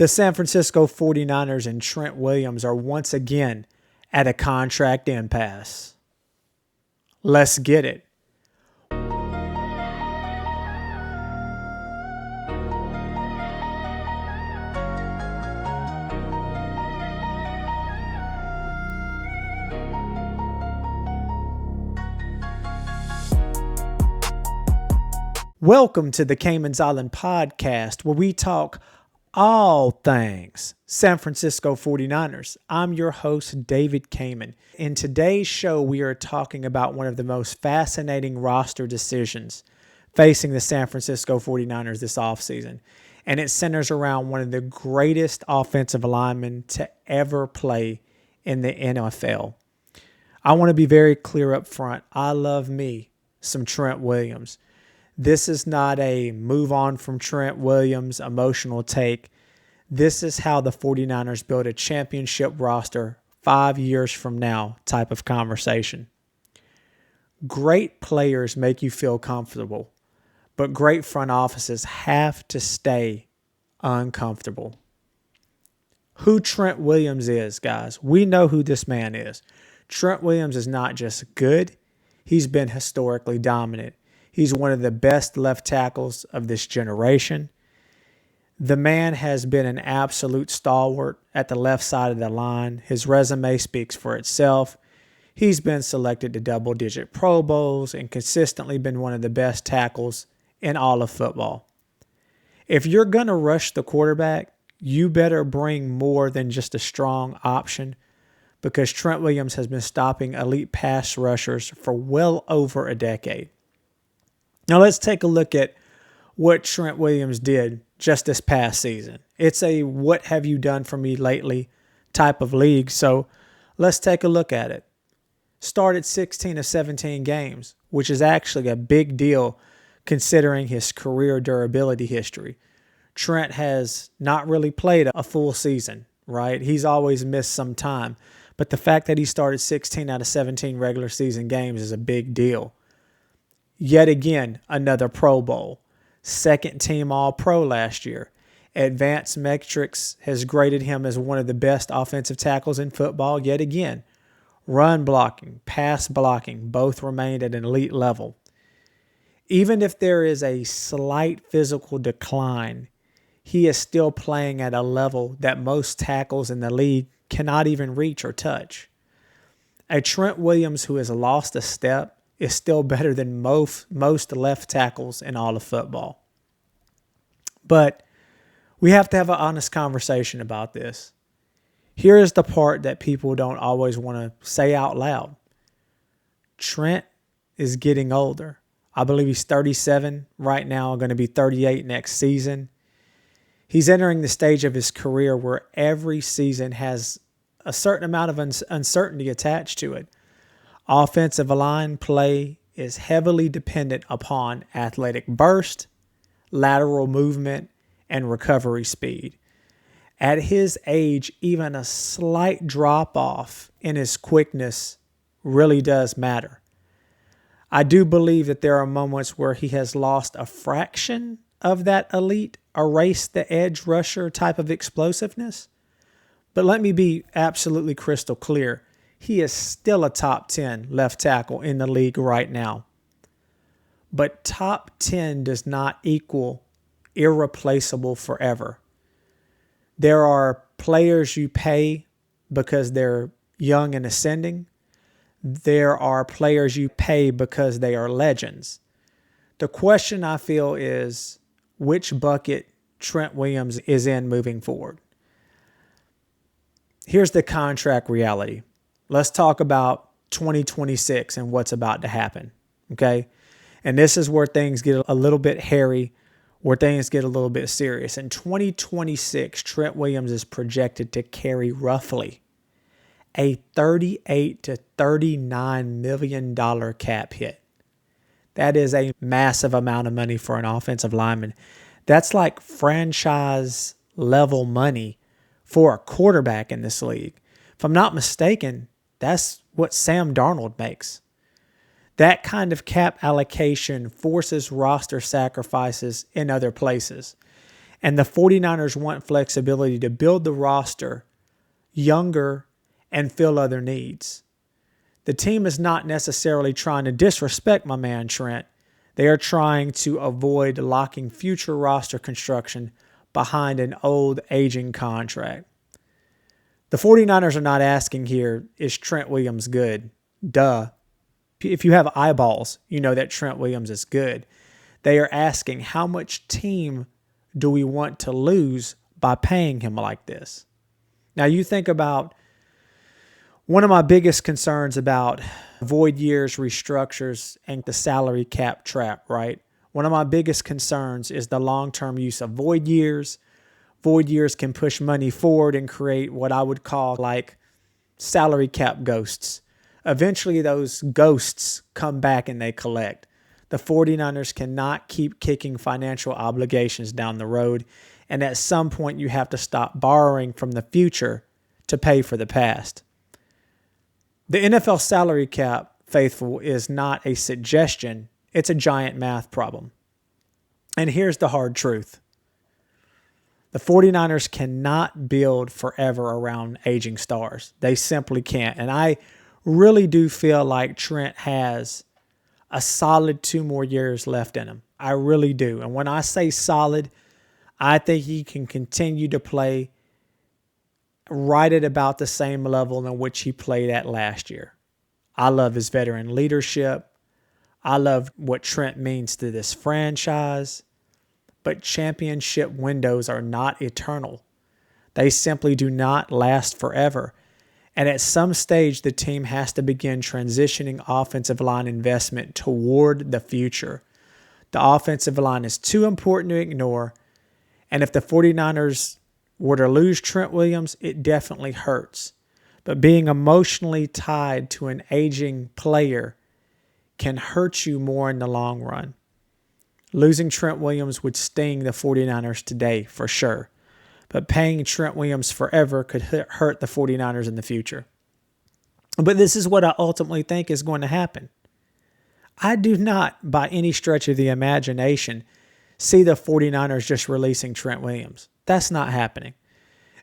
The San Francisco 49ers and Trent Williams are once again at a contract impasse. Let's get it. Welcome to the Cayman's Island podcast, where we talk all things San Francisco 49ers. I'm your host, David Cayman. In today's show, we are talking about one of the most fascinating roster decisions facing the San Francisco 49ers this offseason, and it centers around one of the greatest offensive linemen to ever play in the NFL. I want to be very clear up front. I love me some Trent Williams. This is not a move on from Trent Williams emotional take. This is how the 49ers build a championship roster 5 years from now type of conversation. Great players make you feel comfortable, but great front offices have to stay uncomfortable. Who Trent Williams is, guys, we know who this man is. Trent Williams is not just good, he's been historically dominant. He's one of the best left tackles of this generation. The man has been an absolute stalwart at the left side of the line. His resume speaks for itself. He's been selected to double-digit Pro Bowls and consistently been one of the best tackles in all of football. If you're going to rush the quarterback, you better bring more than just a strong option, because Trent Williams has been stopping elite pass rushers for well over a decade. Now let's take a look at what Trent Williams did just this past season. It's a what have you done for me lately type of league, so let's take a look at it. Started 16 of 17 games, which is actually a big deal considering his career durability history. Trent has not really played a full season, right? He's always missed some time, but the fact that he started 16 out of 17 regular season games is a big deal. Yet again, another Pro Bowl. Second team All-Pro last year. Advanced Metrics has graded him as one of the best offensive tackles in football yet again. Run blocking, pass blocking, both remained at an elite level. Even if there is a slight physical decline, he is still playing at a level that most tackles in the league cannot even reach or touch. A Trent Williams who has lost a step is still better than most left tackles in all of football. But we have to have an honest conversation about this. Here is the part that people don't always want to say out loud. Trent is getting older. I believe he's 37 right now, going to be 38 next season. He's entering the stage of his career where every season has a certain amount of uncertainty attached to it. Offensive line play is heavily dependent upon athletic burst, lateral movement, and recovery speed. At his age, even a slight drop-off in his quickness really does matter. I do believe that there are moments where he has lost a fraction of that elite, erase the edge rusher type of explosiveness. But let me be absolutely crystal clear. He is still a top 10 left tackle in the league right now. But top 10 does not equal irreplaceable forever. There are players you pay because they're young and ascending. There are players you pay because they are legends. The question I feel is which bucket Trent Williams is in moving forward. Here's the contract reality. Let's talk about 2026 and what's about to happen, okay? And this is where things get a little bit hairy, where things get a little bit serious. In 2026, Trent Williams is projected to carry roughly a $38 to $39 million cap hit. That is a massive amount of money for an offensive lineman. That's like franchise level money for a quarterback in this league. If I'm not mistaken, that's what Sam Darnold makes. That kind of cap allocation forces roster sacrifices in other places. And the 49ers want flexibility to build the roster younger and fill other needs. The team is not necessarily trying to disrespect my man Trent. They are trying to avoid locking future roster construction behind an old, aging contract. The 49ers are not asking here, is Trent Williams good? Duh. If you have eyeballs, you know that Trent Williams is good. They are asking, how much team do we want to lose by paying him like this? Now, you think about one of my biggest concerns about void years, restructures, and the salary cap trap, right? One of my biggest concerns is the long-term use of void years. Void years can push money forward and create what I would call like salary cap ghosts. Eventually, those ghosts come back and they collect. The 49ers cannot keep kicking financial obligations down the road, and at some point you have to stop borrowing from the future to pay for the past. The NFL salary cap, faithful, is not a suggestion. It's a giant math problem. And here's the hard truth. The 49ers cannot build forever around aging stars. They simply can't. And I really do feel like Trent has a solid 2 more years left in him. I really do. And when I say solid, I think he can continue to play right at about the same level in which he played at last year. I love his veteran leadership. I love what Trent means to this franchise. But championship windows are not eternal. They simply do not last forever. And at some stage, the team has to begin transitioning offensive line investment toward the future. The offensive line is too important to ignore. And if the 49ers were to lose Trent Williams, it definitely hurts. But being emotionally tied to an aging player can hurt you more in the long run. Losing Trent Williams would sting the 49ers today for sure. But paying Trent Williams forever could hurt the 49ers in the future. But this is what I ultimately think is going to happen. I do not, by any stretch of the imagination, see the 49ers just releasing Trent Williams. That's not happening.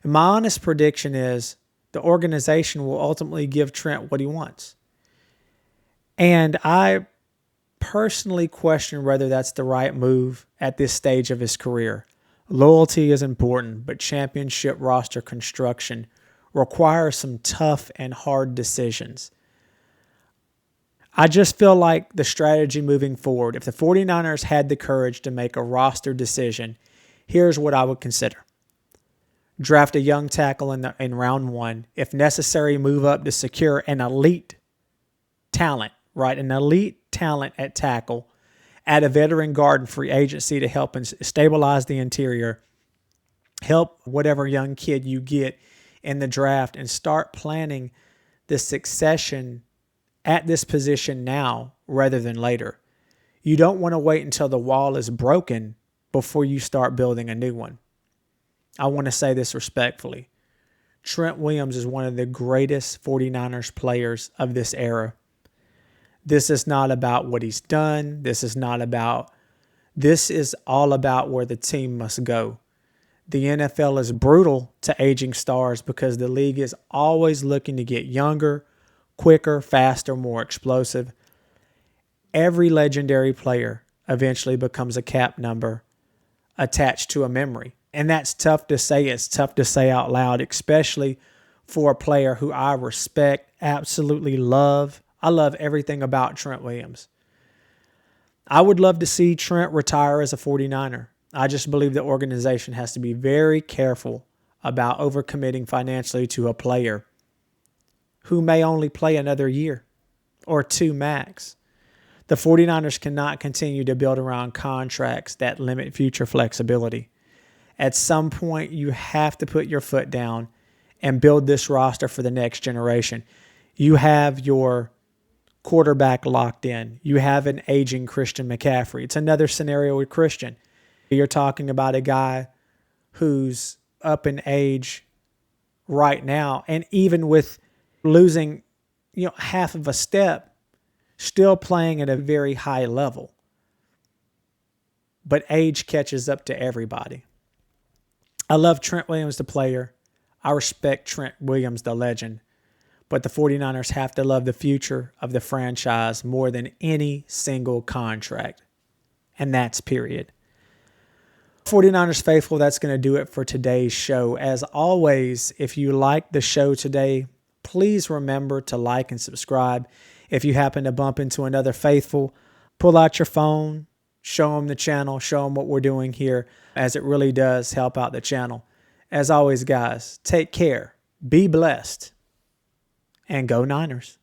And my honest prediction is the organization will ultimately give Trent what he wants. And I personally question whether that's the right move at this stage of his career. Loyalty is important, but championship roster construction requires some tough and hard decisions. I just feel like the strategy moving forward, if the 49ers had the courage to make a roster decision, here's what I would consider. Draft a young tackle in round 1. If necessary, move up to secure an elite talent, right? An elite talent at tackle. Add a veteran guard in free agency to help and stabilize the interior. Help whatever young kid you get in the draft and start planning the succession at this position now rather than later. You don't want to wait until the wall is broken before you start building a new one. I want to say this respectfully. Trent Williams is one of the greatest 49ers players of this era. This is not about what he's done. This is all about where the team must go. The NFL is brutal to aging stars because the league is always looking to get younger, quicker, faster, more explosive. Every legendary player eventually becomes a cap number attached to a memory. And that's tough to say. It's tough to say out loud, especially for a player who I respect, absolutely love. I love everything about Trent Williams. I would love to see Trent retire as a 49er. I just believe the organization has to be very careful about overcommitting financially to a player who may only play another year or 2 max. The 49ers cannot continue to build around contracts that limit future flexibility. At some point, you have to put your foot down and build this roster for the next generation. You have your quarterback locked in. You have an aging Christian McCaffrey. It's another scenario with Christian. You're talking about a guy who's up in age right now, and even with losing, half of a step, still playing at a very high level. But age catches up to everybody. I love Trent Williams, the player. I respect Trent Williams, the legend. But the 49ers have to love the future of the franchise more than any single contract. And that's period. 49ers faithful, that's going to do it for today's show. As always, if you liked the show today, please remember to like and subscribe. If you happen to bump into another faithful, pull out your phone, show them the channel, show them what we're doing here, as it really does help out the channel. As always, guys, take care, be blessed, and go Niners.